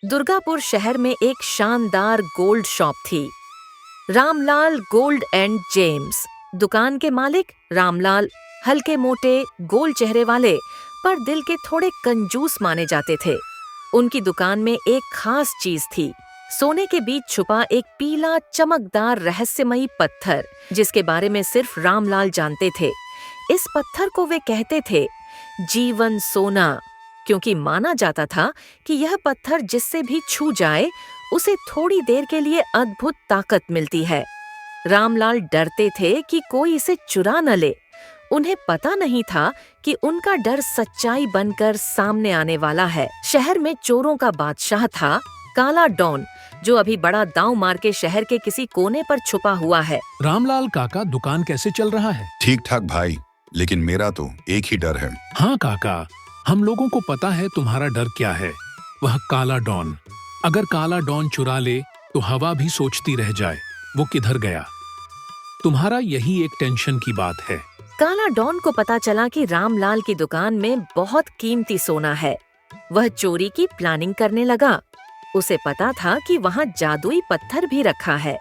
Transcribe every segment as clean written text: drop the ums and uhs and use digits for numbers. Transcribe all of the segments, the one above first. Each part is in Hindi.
दुर्गापुर शहर में एक शानदार गोल्ड शॉप थी। Ramlal gold and James. दुकान के मालिक रामलाल हल्के मोटे गोल चेहरे वाले पर दिल के थोड़े कंजूस माने जाते थे। उनकी दुकान में एक खास चीज थी, सोने के बीच छुपा एक पीला चमकदार रहस्यमयी पत्थर, जिसके बारे में सिर्फ रामलाल जानते थे। इस पत्थर को वे कहते थे जीवन सोना, क्योंकि माना जाता था कि यह पत्थर जिससे भी छू जाए उसे थोड़ी देर के लिए अद्भुत ताकत मिलती है। रामलाल डरते थे कि कोई इसे चुरा न ले। उन्हें पता नहीं था कि उनका डर सच्चाई बनकर सामने आने वाला है। शहर में चोरों का बादशाह था काला डॉन, जो अभी बड़ा दांव मार के शहर के किसी कोने पर छुपा हुआ है। रामलाल काका, दुकान कैसे चल रहा है? ठीक ठाक भाई, लेकिन मेरा तो एक ही डर है। हाँ काका, हम लोगों को पता है तुम्हारा डर क्या है। वह काला डॉन। अगर काला डॉन चुरा ले तो हवा भी सोचती रह जाए वो किधर गया। तुम्हारा यही एक टेंशन की बात है। काला डॉन को पता चला कि रामलाल की दुकान में बहुत कीमती सोना है। वह चोरी की प्लानिंग करने लगा। उसे पता था कि वहाँ जादुई पत्थर भी रखा है।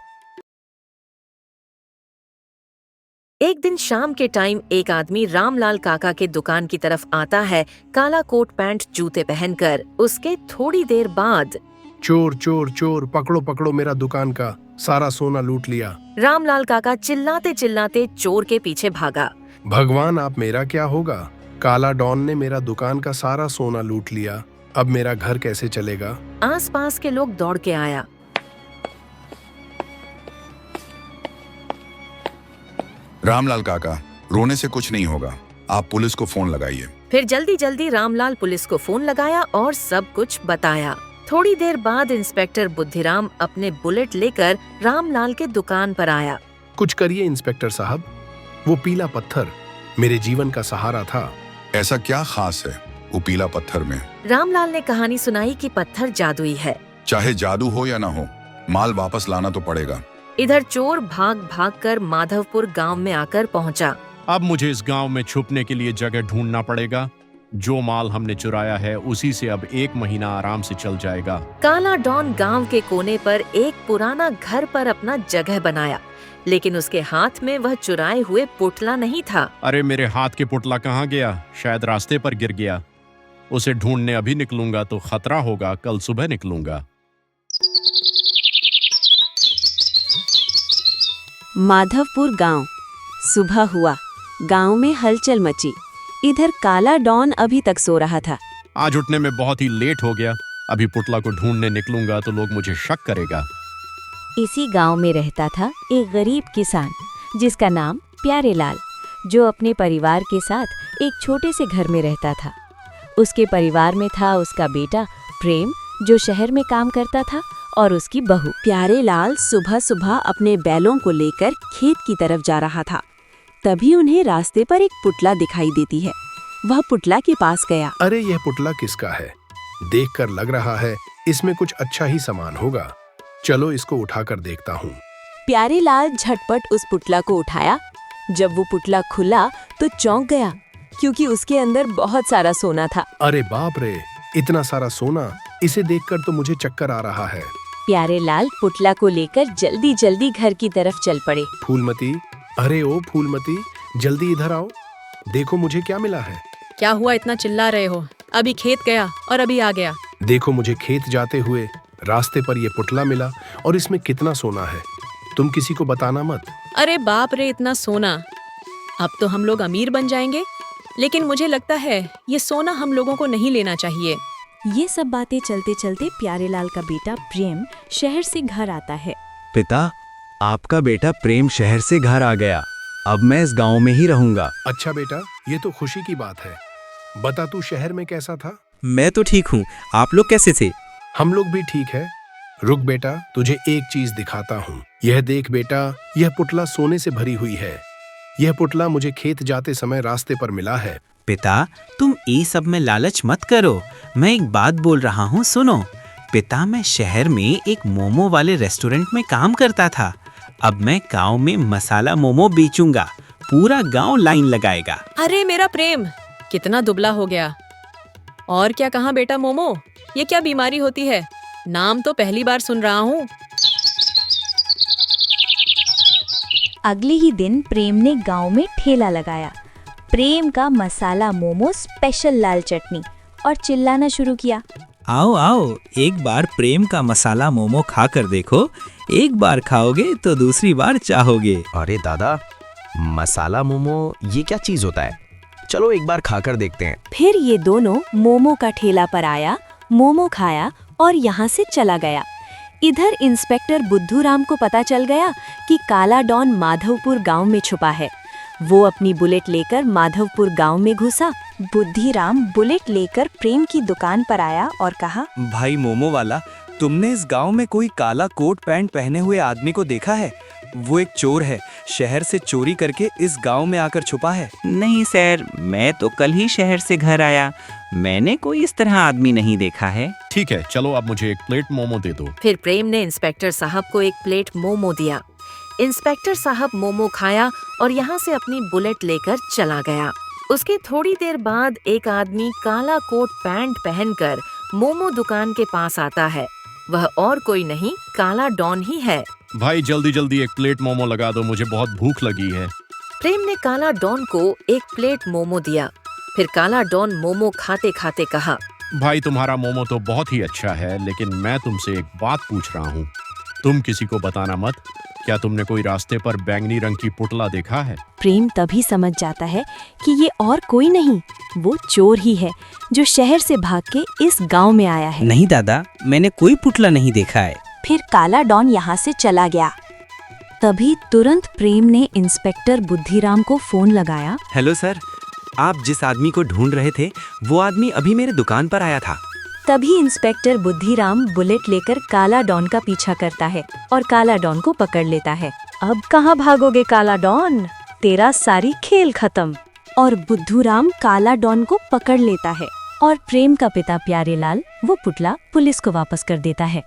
एक दिन शाम के टाइम एक आदमी रामलाल काका के दुकान की तरफ आता है, काला कोट पैंट जूते पहनकर। उसके थोड़ी देर बाद चोर चोर चोर, पकड़ो पकड़ो, मेरा दुकान का सारा सोना लूट लिया। रामलाल काका चिल्लाते चिल्लाते चोर के पीछे भागा। भगवान, आप मेरा क्या होगा? काला डॉन ने मेरा दुकान का सारा सोना लूट लिया। अब मेरा घर कैसे चलेगा? आसपास के लोग दौड़ के आया। रामलाल काका, रोने से कुछ नहीं होगा, आप पुलिस को फोन लगाइए। फिर जल्दी जल्दी रामलाल पुलिस को फोन लगाया और सब कुछ बताया। थोड़ी देर बाद इंस्पेक्टर बुद्धिराम अपने बुलेट लेकर रामलाल के दुकान पर आया। कुछ करिए इंस्पेक्टर साहब, वो पीला पत्थर मेरे जीवन का सहारा था। ऐसा क्या खास है वो पीला पत्थर में? रामलाल ने कहानी सुनाई कि पत्थर जादुई है। चाहे जादू हो या ना हो, माल वापस लाना तो पड़ेगा। इधर चोर भाग भाग कर माधवपुर गांव में आकर पहुंचा। अब मुझे इस गांव में छुपने के लिए जगह ढूंढना पड़ेगा। जो माल हमने चुराया है उसी से अब 1 महीना आराम से चल जाएगा। काला डॉन गांव के कोने पर एक पुराना घर पर अपना जगह बनाया, लेकिन उसके हाथ में वह चुराए हुए पुतला नहीं था। अरे मेरे हाथ के पुतला कहाँ गया? शायद रास्ते पर गिर गया। उसे ढूंढने अभी निकलूंगा तो खतरा होगा, कल सुबह निकलूंगा। माधवपुर गांव। सुबह हुआ, गांव में हलचल मची। इधर काला डॉन अभी तक सो रहा था। आज उठने में बहुत ही लेट हो गया। अभी पुतला को ढूंढने निकलूंगा तो लोग मुझे शक करेगा। इसी गांव में रहता था एक गरीब किसान, जिसका नाम प्यारेलाल, जो अपने परिवार के साथ एक छोटे से घर में रहता था। उसके परिवार में था उसका बेटा प्रेम, जो शहर में काम करता था, और उसकी बहू। प्यारेलाल सुबह सुबह अपने बैलों को लेकर खेत की तरफ जा रहा था। तभी उन्हें रास्ते पर एक पुतला दिखाई देती है। वह पुतला के पास गया। अरे, यह पुतला किसका है? देखकर लग रहा है इसमें कुछ अच्छा ही सामान होगा। चलो इसको उठाकर देखता हूँ। प्यारेलाल झटपट उस पुतला को उठाया। जब वो पुतला खुला तो चौंक गया, क्योंकि उसके अंदर बहुत सारा सोना था। अरे बाप रे, इतना सारा सोना! इसे देखकर तो मुझे चक्कर आ रहा है। प्यारेलाल पुतला को लेकर जल्दी जल्दी घर की तरफ चल पड़े। फूलमती, अरे ओ फूलमती, जल्दी इधर आओ, देखो मुझे क्या मिला है। क्या हुआ, इतना चिल्ला रहे हो? अभी खेत गया और अभी आ गया। देखो, मुझे खेत जाते हुए रास्ते पर ये पुतला मिला और इसमें कितना सोना है। तुम किसी को बताना मत। अरे बाप रे, इतना सोना! अब तो हम लोग अमीर बन जाएंगे। लेकिन मुझे लगता है ये सोना हम लोगों को नहीं लेना चाहिए। ये सब बातें चलते चलते प्यारेलाल का बेटा प्रेम शहर से घर आता है। पिता, आपका बेटा प्रेम शहर से घर आ गया। अब मैं इस गांव में ही रहूंगा। अच्छा बेटा, ये तो खुशी की बात है। बता, तू शहर में कैसा था? मैं तो ठीक हूँ, आप लोग कैसे थे? हम लोग भी ठीक है। रुक बेटा, तुझे एक चीज दिखाता हूँ। यह देख बेटा, यह पुतला सोने से भरी हुई है। यह पुतला मुझे खेत जाते समय रास्ते पर मिला है। पिता, तुम ये सब में लालच मत करो। मैं एक बात बोल रहा हूँ, सुनो। पिता, मैं शहर में एक मोमो वाले रेस्टोरेंट में काम करता था। अब मैं गांव में मसाला मोमो बेचूंगा। पूरा गांव लाइन लगाएगा। अरे मेरा प्रेम, कितना दुबला हो गया। और क्या कहा बेटा मोमो, ये क्या बीमारी होती है? नाम तो पहली बार सुन रहा हूँ। अगले ही दिन प्रेम ने गांव में ठेला लगाया। प्रेम का मसाला मोमो स्पेशल लाल चटनी और चिल्लाना शुरू किया। आओ आओ, एक बार प्रेम का मसाला मोमो खा कर देखो। एक बार खाओगे तो दूसरी बार चाहोगे। अरे दादा, मसाला मोमो ये क्या चीज होता है? चलो एक बार खाकर देखते हैं। फिर ये दोनों मोमो का ठेला पर आया, मोमो खाया और यहाँ से चला गया। इधर इंस्पेक्टर बुद्धूराम को पता चल गया कि काला डॉन माधवपुर गांव में छुपा है। वो अपनी बुलेट लेकर माधवपुर गांव में घुसा। बुद्धिराम बुलेट लेकर प्रेम की दुकान पर आया और कहा, भाई मोमो वाला, तुमने इस गांव में कोई काला कोट पैंट पहने हुए आदमी को देखा है? वो एक चोर है, शहर से चोरी करके इस गांव में आकर छुपा है। नहीं सर, मैं तो कल ही शहर से घर आया। मैंने कोई इस तरह आदमी नहीं देखा है। ठीक है, चलो अब मुझे एक प्लेट मोमो दे दो। फिर प्रेम ने इंस्पेक्टर साहब को एक प्लेट मोमो दिया। इंस्पेक्टर साहब मोमो खाया और यहाँ से अपनी बुलेट लेकर चला गया। उसके थोड़ी देर बाद एक आदमी काला कोट पैंट पहनकर मोमो दुकान के पास आता है। वह और कोई नहीं, काला डॉन ही है। भाई जल्दी जल्दी एक प्लेट मोमो लगा दो, मुझे बहुत भूख लगी है। प्रेम ने काला डॉन को एक प्लेट मोमो दिया। फिर काला डॉन मोमो खाते खाते कहा, भाई तुम्हारा मोमो तो बहुत ही अच्छा है, लेकिन मैं तुमसे एक बात पूछ रहा हूँ। तुम किसी को बताना मत। क्या तुमने कोई रास्ते पर बैंगनी रंग की पुतला देखा है? प्रेम तभी समझ जाता है कि ये और कोई नहीं, वो चोर ही है जो शहर से भाग के इस गांव में आया है। नहीं दादा, मैंने कोई पुतला नहीं देखा है। फिर काला डॉन यहाँ से चला गया। तभी तुरंत प्रेम ने इंस्पेक्टर बुद्धिराम को फोन लगाया। हेलो सर, आप जिस आदमी को ढूंढ रहे थे वो आदमी अभी मेरे दुकान पर आया था। तभी इंस्पेक्टर बुद्धिराम बुलेट लेकर काला डॉन का पीछा करता है और काला डॉन को पकड़ लेता है। अब कहाँ भागोगे काला डॉन, तेरा सारी खेल खत्म। और बुद्धूराम काला डॉन को पकड़ लेता है और प्रेम का पिता प्यारेलाल वो पुतला पुलिस को वापस कर देता है।